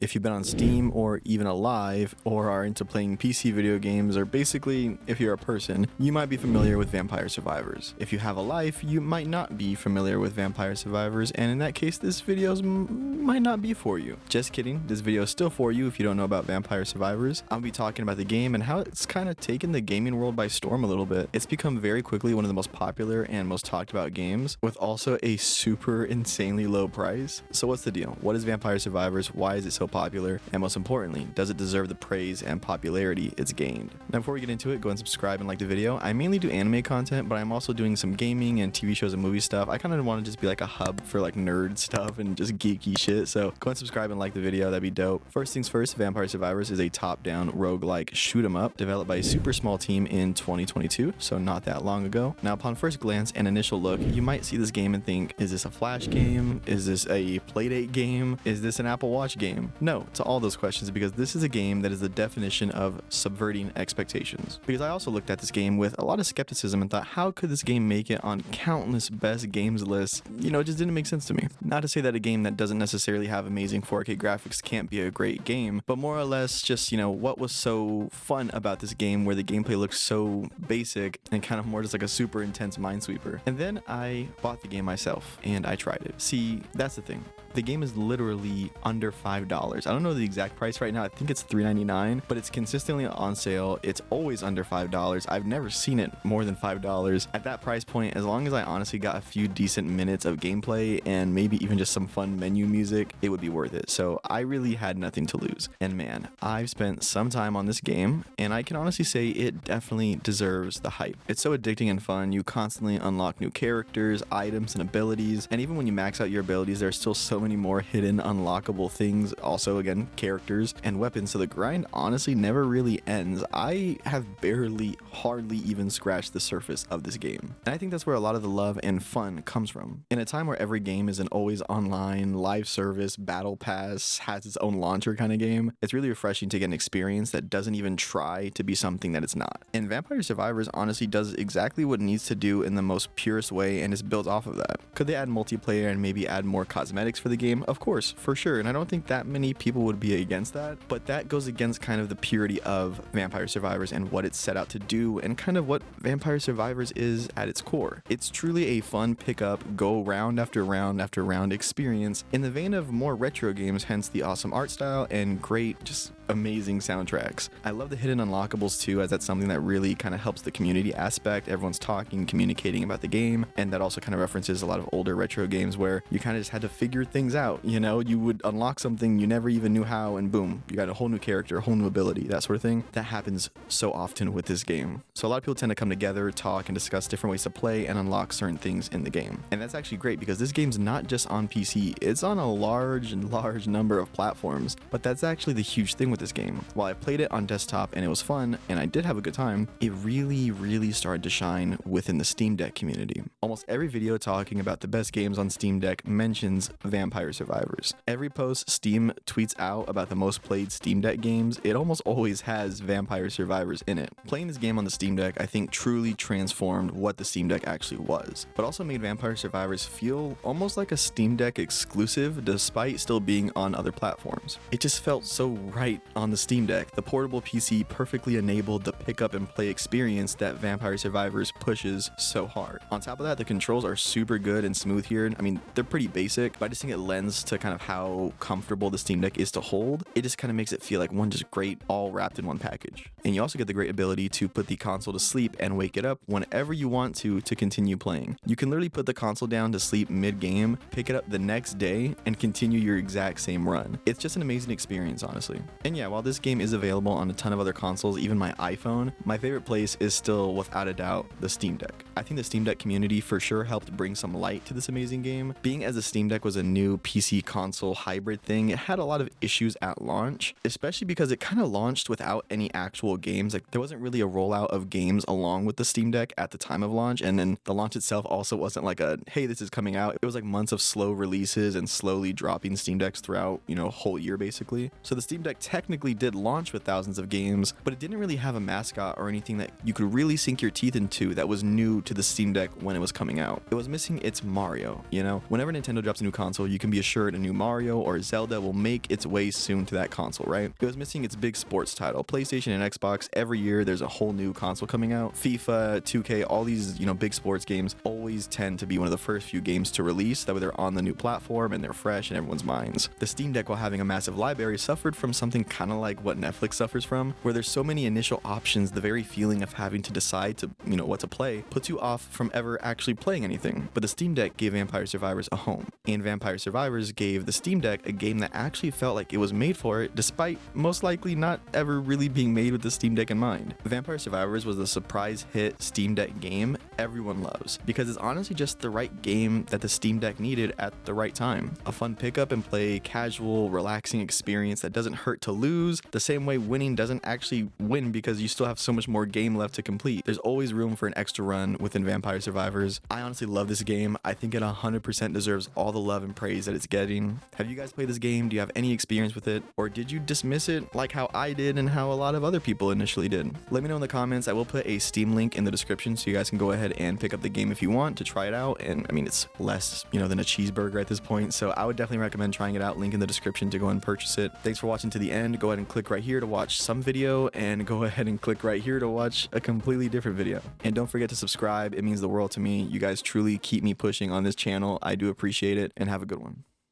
if you've been on Steam or even alive or are into playing PC video games, or basically if you're a person, you might be familiar with Vampire Survivors. If you have a life, you might not be familiar with Vampire Survivors, and in that case this video might not be for you. Just kidding, this video is still for you if you don't know about Vampire Survivors. I'll be talking about the game and how it's kind of taken the gaming world by storm a little bit. It's become very quickly one of the most popular and most talked about games, with also a super insanely low price. So what's the deal? What is Vampire Survivors? Why is it so popular? And most importantly, does it deserve the praise and popularity it's gained? Now before we get into it, go and subscribe and like the video. I mainly do anime content, but I'm also doing some gaming and TV shows and movie stuff. I kind of want to just be like a hub for like nerd stuff and just geeky shit. So go and subscribe and like the video, that'd be dope. First things first, Vampire Survivors is a top-down roguelike shoot 'em up developed by a super small team in 2022, so not that long ago. Now upon first glance and initial look, you might see this game and think, is this a Flash game? Is this a Playdate game? Is this an Apple Watch game? No to all those questions, because this is a game that is the definition of subverting expectations. Because I also looked at this game with a lot of skepticism and thought, how could this game make it on countless best games lists? You know, it just didn't make sense to me. Not to say that a game that doesn't necessarily have amazing 4K graphics can't be a great game, but more or less just, you know, what was so fun about this game where the gameplay looked so basic and kind of more just like a super intense minesweeper. And then I bought the game myself and I tried it. See, that's the thing. The game is literally under $5. I don't know the exact price right now. I think it's $3.99, but it's consistently on sale. It's always under $5. I've never seen it more than $5. At that price point, as long as I honestly got a few decent minutes of gameplay and maybe even just some fun menu music, it would be worth it. So I really had nothing to lose. And man, I've spent some time on this game, and I can honestly say it definitely deserves the hype. It's so addicting and fun. You constantly unlock new characters, items, and abilities. And even when you max out your abilities, there's still so many more hidden unlockable things, also again characters and weapons, so the grind honestly never really ends. I have hardly even scratched the surface of this game, and I think that's where a lot of the love and fun comes from. In a time where every game is an always online live service battle pass, has its own launcher kind of game, it's really refreshing to get an experience that doesn't even try to be something that it's not. And Vampire Survivors honestly does exactly what it needs to do in the most purest way, and is built off of that. Could they add multiplayer and maybe add more cosmetics for the game? Of course, for sure, and I don't think that many people would be against that, but that goes against kind of the purity of Vampire Survivors and what it's set out to do, and kind of what Vampire Survivors is at its core. It's truly a fun pickup, go round after round after round experience in the vein of more retro games, hence the awesome art style and great, just amazing soundtracks. I love the hidden unlockables too, as that's something that really kind of helps the community aspect. Everyone's talking, communicating about the game, and that also kind of references a lot of older retro games where you kind of just had to figure things out. You know, you would unlock something you never even knew how, and boom, you got a whole new character, a whole new ability, that sort of thing. That happens so often with this game. So a lot of people tend to come together, talk, and discuss different ways to play and unlock certain things in the game. And that's actually great, because this game's not just on PC, it's on a large number of platforms. But that's actually the huge thing with this game. While I played it on desktop and it was fun, and I did have a good time, it really started to shine within the Steam Deck community. Almost every video talking about the best games on Steam Deck mentions Vampire Survivors. Every post Steam tweets out about the most played Steam Deck games, it almost always has Vampire Survivors in it. Playing this game on the Steam Deck, I think, truly transformed what the Steam Deck actually was, but also made Vampire Survivors feel almost like a Steam Deck exclusive, despite still being on other platforms. It just felt so right on the Steam Deck. The portable PC perfectly enabled the pick up and play experience that Vampire Survivors pushes so hard. On top of that, the controls are super good and smooth here. I mean, they're pretty basic, but I just think it lends to kind of how comfortable the Steam Deck is to hold. It just kind of makes it feel like one just great, all wrapped in one package. And you also get the great ability to put the console to sleep and wake it up whenever you want to continue playing. You can literally put the console down to sleep mid-game, pick it up the next day, and continue your exact same run. It's just an amazing experience, honestly. And yeah, while this game is available on a ton of other consoles, even my iPhone, my favorite place is still, without a doubt, the Steam Deck. I think the Steam Deck community for sure helped bring some light to this amazing game. Being as the Steam Deck was a new PC console hybrid thing, it had a lot of issues at launch, especially because it kind of launched without any actual games. Like, there wasn't really a rollout of games along with the Steam Deck at the time of launch, and then the launch itself also wasn't like a, hey, this is coming out. It was like months of slow releases and slowly dropping Steam Decks throughout, you know, a whole year basically. So the Steam Deck technically did launch with thousands of games, but it didn't really have a mascot or anything that you could really sink your teeth into that was new to the Steam Deck when it was coming out. It was missing its Mario, you know? Whenever Nintendo drops a new console, you can be assured a new Mario or Zelda will make its way soon to that console, right? It was missing its big sports title. PlayStation and Xbox, every year there's a whole new console coming out. FIFA, 2K, all these, big sports games always tend to be one of the first few games to release. That way they're on the new platform and they're fresh in everyone's minds. The Steam Deck, while having a massive library, suffered from something kind of like what Netflix suffers from, where there's so many initial options, the very feeling of having to decide to, what to play puts you off from ever actually playing anything. But the Steam Deck gave Vampire Survivors a home, and Vampire Survivors gave the Steam Deck a game that actually felt like it was made for it, despite most likely not ever really being made with the Steam Deck in mind. Vampire Survivors was the surprise hit Steam Deck game everyone loves, because it's honestly just the right game that the Steam Deck needed at the right time. A fun pick up and play, casual, relaxing experience that doesn't hurt to lose, the same way winning doesn't actually win because you still have so much more game left to complete. There's always room for an extra run within Vampire Survivors. I honestly love this game. I think it 100% deserves all the love and praise that it's getting. Have you guys played this game? Do you have any experience with it? Or did you dismiss it like how I did and how a lot of other people initially did? Let me know in the comments. I will put a Steam link in the description so you guys can go ahead and pick up the game if you want to try it out. And I mean, it's less, than a cheeseburger at this point. So I would definitely recommend trying it out. Link in the description to go and purchase it. Thanks for watching to the end. Go ahead and click right here to watch some video, and go ahead and click right here to watch a completely different video. And don't forget to subscribe. It means the world to me. You guys truly keep me pushing on this channel. I do appreciate it, and have a good one.